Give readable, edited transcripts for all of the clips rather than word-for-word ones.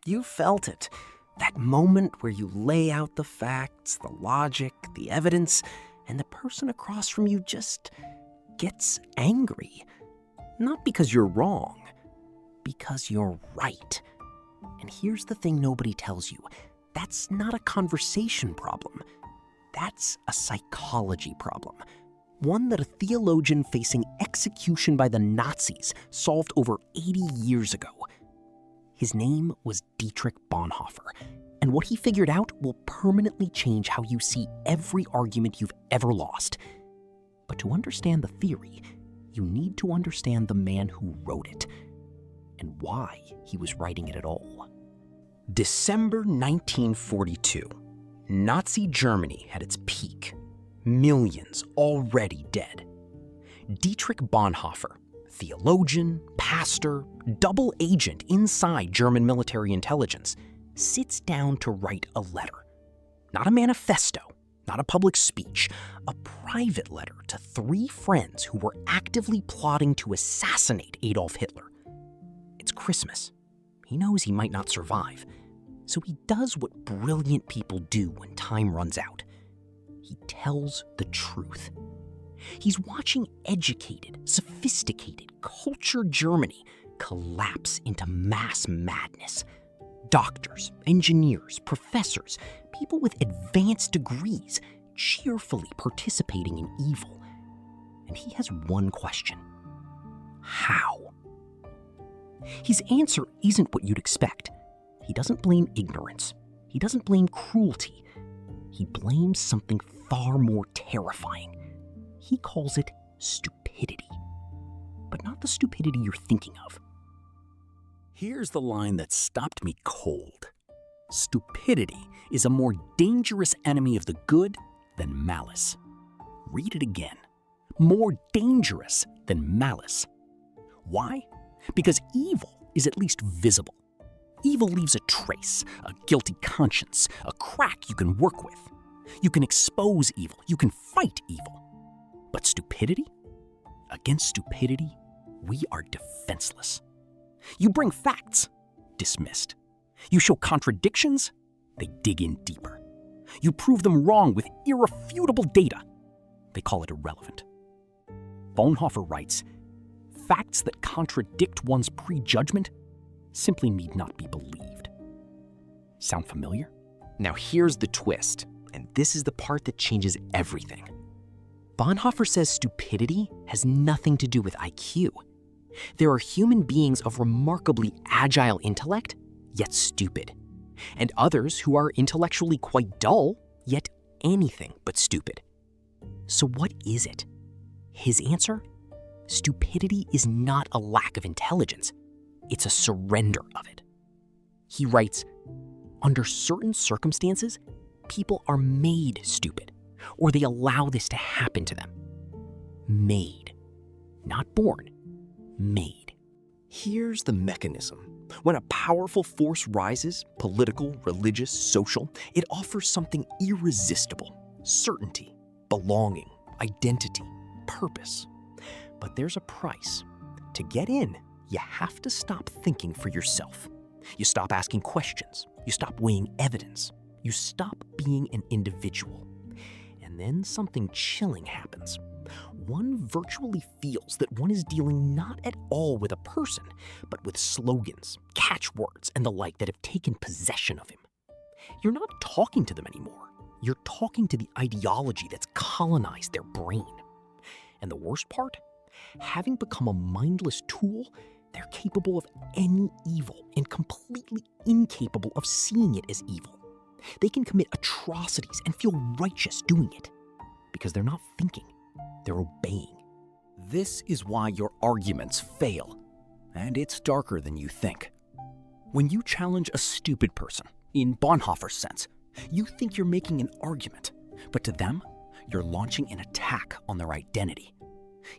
You felt it. That moment where you lay out the facts, the logic, the evidence, and the person across from you just gets angry. Not because you're wrong, because you're right. And here's the thing nobody tells you. That's not a conversation problem. That's a psychology problem. One that a theologian facing execution by the Nazis solved over 80 years ago. His name was Dietrich Bonhoeffer, and what he figured out will permanently change how you see every argument you've ever lost. But to understand the theory, you need to understand the man who wrote it, and why he was writing it at all. December 1942. Nazi Germany had its peak. Millions already dead. Dietrich Bonhoeffer, theologian, pastor, double agent inside German military intelligence, sits down to write a letter. Not a manifesto, not a public speech, a private letter to 3 friends who were actively plotting to assassinate Adolf Hitler. It's Christmas. He knows he might not survive, so he does what brilliant people do when time runs out. He tells the truth. He's watching educated, sophisticated, cultured Germany collapse into mass madness. Doctors, engineers, professors, people with advanced degrees cheerfully participating in evil. And he has one question. How? His answer isn't what you'd expect. He doesn't blame ignorance. He doesn't blame cruelty. He blames something far more terrifying. He calls it stupidity. But not the stupidity you're thinking of. Here's the line that stopped me cold. Stupidity is a more dangerous enemy of the good than malice. Read it again. More dangerous than malice. Why? Because evil is at least visible. Evil leaves a trace, a guilty conscience, a crack you can work with. You can expose evil. You can fight evil. But stupidity? Against stupidity, we are defenseless. You bring facts, dismissed. You show contradictions, they dig in deeper. You prove them wrong with irrefutable data, they call it irrelevant. Bonhoeffer writes, facts that contradict one's prejudgment simply need not be believed. Sound familiar? Now here's the twist, and this is the part that changes everything. Bonhoeffer says stupidity has nothing to do with IQ. There are human beings of remarkably agile intellect, yet stupid, and others who are intellectually quite dull, yet anything but stupid. So what is it? His answer? Stupidity is not a lack of intelligence. It's a surrender of it. He writes, under certain circumstances, people are made stupid, or they allow this to happen to them. Made, not born, made. Here's the mechanism. When a powerful force rises, political, religious, social, it offers something irresistible: certainty, belonging, identity, purpose. But there's a price. To get in, you have to stop thinking for yourself. You stop asking questions. You stop weighing evidence. You stop being an individual. And then something chilling happens. One virtually feels that one is dealing not at all with a person, but with slogans, catchwords, and the like that have taken possession of him. You're not talking to them anymore. You're talking to the ideology that's colonized their brain. And the worst part? Having become a mindless tool, they're capable of any evil and completely incapable of seeing it as evil. They can commit atrocities and feel righteous doing it because they're not thinking, they're obeying. This is why your arguments fail, and it's darker than you think. When you challenge a stupid person, in Bonhoeffer's sense, you think you're making an argument, but to them, you're launching an attack on their identity.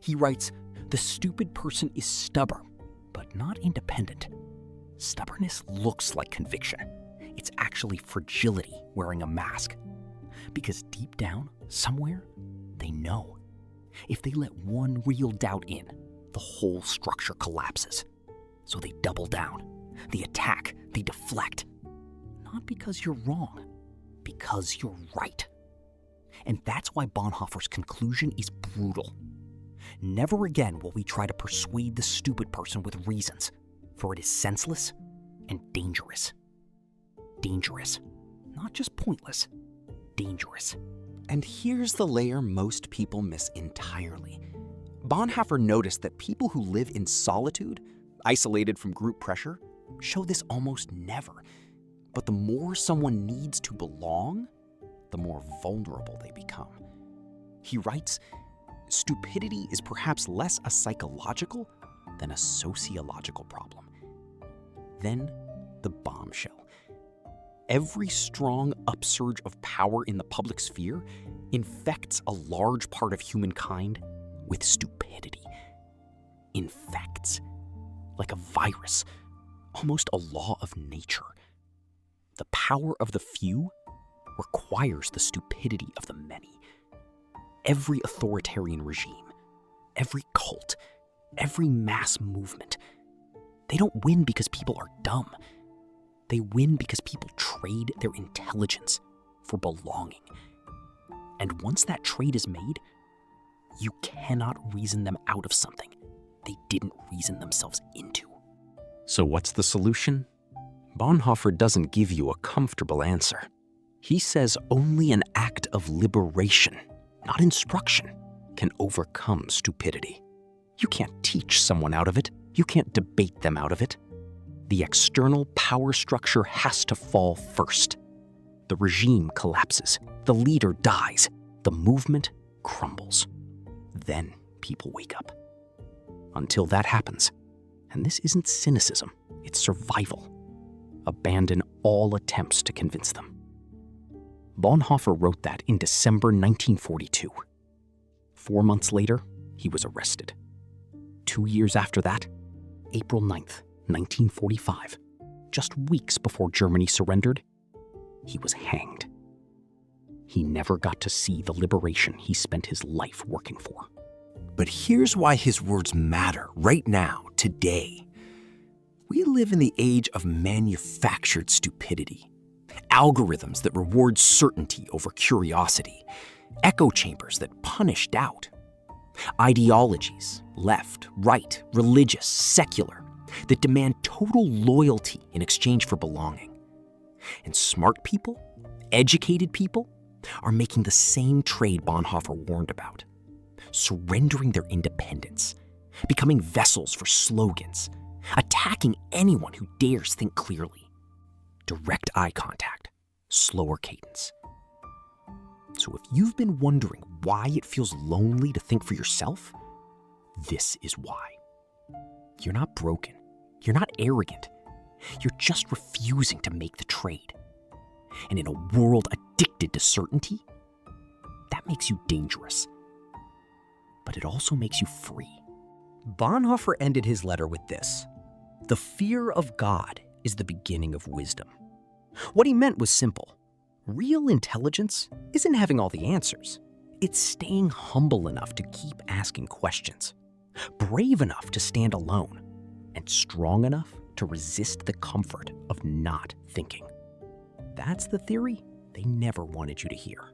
He writes, the stupid person is stubborn, but not independent. Stubbornness looks like conviction. It's actually fragility wearing a mask. Because deep down, somewhere, they know. If they let one real doubt in, the whole structure collapses. So they double down. They attack, they deflect, because you're wrong, because you're right. And that's why Bonhoeffer's conclusion is brutal. Never again will we try to persuade the stupid person with reasons, for it is senseless and dangerous. Dangerous. Not just pointless. Dangerous. And here's the layer most people miss entirely. Bonhoeffer noticed that people who live in solitude, isolated from group pressure, show this almost never. But the more someone needs to belong, the more vulnerable they become. He writes, "Stupidity is perhaps less a psychological than a sociological problem." Then, the bombshell. Every strong upsurge of power in the public sphere infects a large part of humankind with stupidity. Infects. Like a virus, almost a law of nature. The power of the few requires the stupidity of the many. Every authoritarian regime, every cult, every mass movement, they don't win because people are dumb. They win because people trade their intelligence for belonging. And once that trade is made, you cannot reason them out of something they didn't reason themselves into. So what's the solution? Bonhoeffer doesn't give you a comfortable answer. He says only an act of liberation, not instruction, can overcome stupidity. You can't teach someone out of it. You can't debate them out of it. The external power structure has to fall first. The regime collapses. The leader dies. The movement crumbles. Then people wake up. Until that happens, and this isn't cynicism, it's survival, abandon all attempts to convince them. Bonhoeffer wrote that in December 1942. 4 months later, he was arrested. 2 years after that, April 9th, 1945, just weeks before Germany surrendered, he was hanged. He never got to see the liberation he spent his life working for. But here's why his words matter right now, today. We live in the age of manufactured stupidity. Algorithms that reward certainty over curiosity. Echo chambers that punish doubt. Ideologies, left, right, religious, secular, that demand total loyalty in exchange for belonging. And smart people, educated people, are making the same trade Bonhoeffer warned about. Surrendering their independence, becoming vessels for slogans, attacking anyone who dares think clearly. Direct eye contact, slower cadence. So if you've been wondering why it feels lonely to think for yourself, this is why. You're not broken. You're not arrogant. You're just refusing to make the trade. And in a world addicted to certainty, that makes you dangerous. But it also makes you free. Bonhoeffer ended his letter with this: "The fear of God is the beginning of wisdom." What he meant was simple. Real intelligence isn't having all the answers. It's staying humble enough to keep asking questions, brave enough to stand alone, and strong enough to resist the comfort of not thinking. That's the theory they never wanted you to hear.